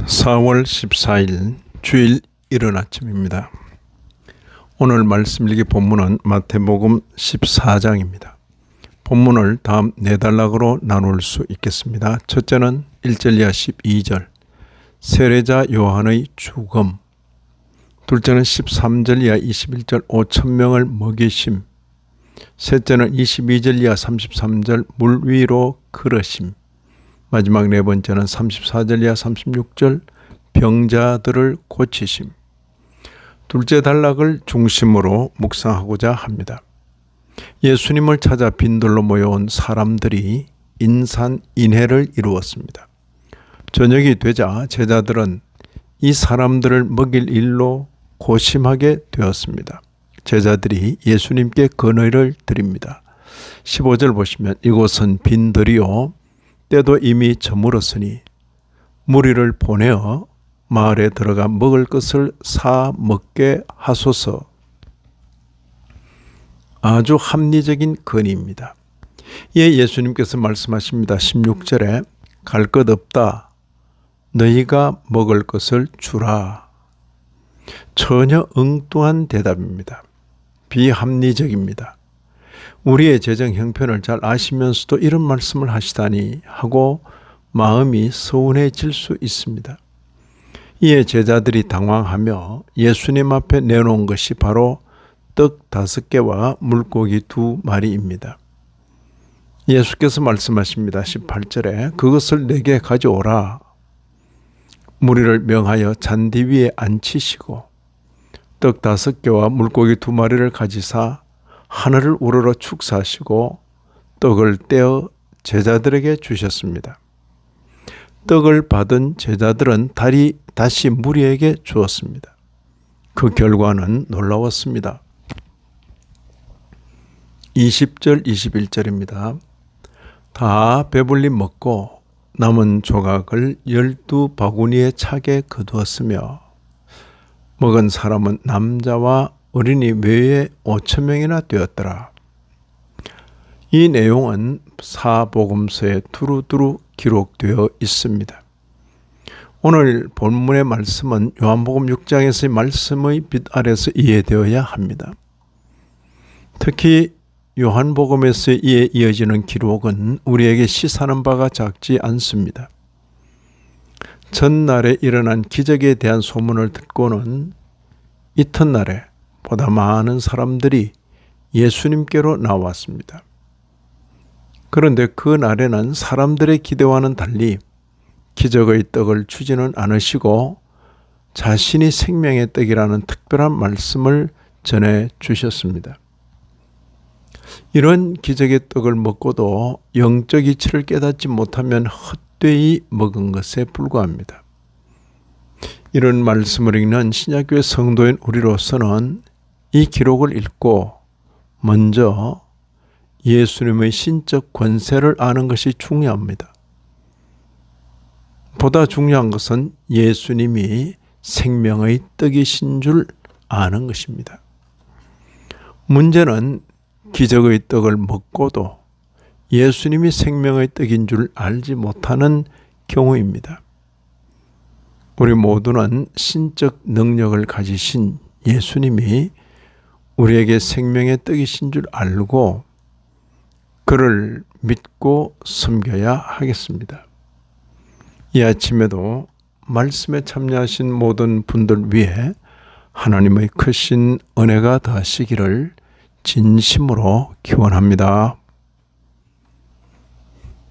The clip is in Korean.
4월 14일 주일 이른 아침입니다. 오늘 말씀 읽기 본문은 마태복음 14장입니다. 본문을 다음 4단락으로 나눌 수 있겠습니다. 첫째는 1절 이하 12절 세례자 요한의 죽음, 둘째는 13절 이하 21절 5,000명을 먹이심, 셋째는 22절 이하 33절 물 위로 걸으심, 마지막 네 번째는 34절 이하 36절 병자들을 고치심. 둘째 단락을 중심으로 묵상하고자 합니다. 예수님을 찾아 빈들로 모여온 사람들이 인산인해를 이루었습니다. 저녁이 되자 제자들은 이 사람들을 먹일 일로 고심하게 되었습니다. 제자들이 예수님께 건의를 드립니다. 15절 보시면 이곳은 빈들이요 때도 이미 저물었으니 무리를 보내어 마을에 들어가 먹을 것을 사 먹게 하소서. 아주 합리적인 건의입니다. 이에 예수님께서 말씀하십니다. 16절에 갈 것 없다. 너희가 먹을 것을 주라. 전혀 엉뚱한 대답입니다. 비합리적입니다. 우리의 재정 형편을 잘 아시면서도 이런 말씀을 하시다니 하고 마음이 서운해질 수 있습니다. 이에 제자들이 당황하며 예수님 앞에 내놓은 것이 바로 떡 5개와 물고기 2마리입니다. 예수께서 말씀하십니다. 18절에 그것을 내게 가져오라. 무리를 명하여 잔디 위에 앉히시고 떡 5개와 물고기 2마리를 가지사 하늘을 우러러 축사하시고 떡을 떼어 제자들에게 주셨습니다. 떡을 받은 제자들은 다시 무리에게 주었습니다. 그 결과는 놀라웠습니다. 20절 21절입니다. 다 배불리 먹고 남은 조각을 12바구니에 차게 거두었으며 먹은 사람은 남자와 어린이 외에 5,000명이나 되었더라. 이 내용은 사복음서에 두루두루 기록되어 있습니다. 오늘 본문의 말씀은 요한복음 6장에서의 말씀의 빛 아래서 이해되어야 합니다. 특히 요한복음에서 이어지는 기록은 우리에게 시사하는 바가 작지 않습니다. 전날에 일어난 기적에 대한 소문을 듣고는 이튿날에 보다 많은 사람들이 예수님께로 나왔습니다. 그런데 그 날에는 사람들의 기대와는 달리 기적의 떡을 주지는 않으시고 자신이 생명의 떡이라는 특별한 말씀을 전해 주셨습니다. 이런 기적의 떡을 먹고도 영적 이치를 깨닫지 못하면 헛되이 먹은 것에 불과합니다. 이런 말씀을 읽는 신약교회 성도인 우리로서는 이 기록을 읽고 먼저 예수님의 신적 권세를 아는 것이 중요합니다. 보다 중요한 것은 예수님이 생명의 떡이신 줄 아는 것입니다. 문제는 기적의 떡을 먹고도 예수님이 생명의 떡인 줄 알지 못하는 경우입니다. 우리 모두는 신적 능력을 가지신 예수님이 우리에게 생명의 떡이신 줄 알고 그를 믿고 섬겨야 하겠습니다. 이 아침에도 말씀에 참여하신 모든 분들 위해 하나님의 크신 은혜가 더하시기를 진심으로 기원합니다.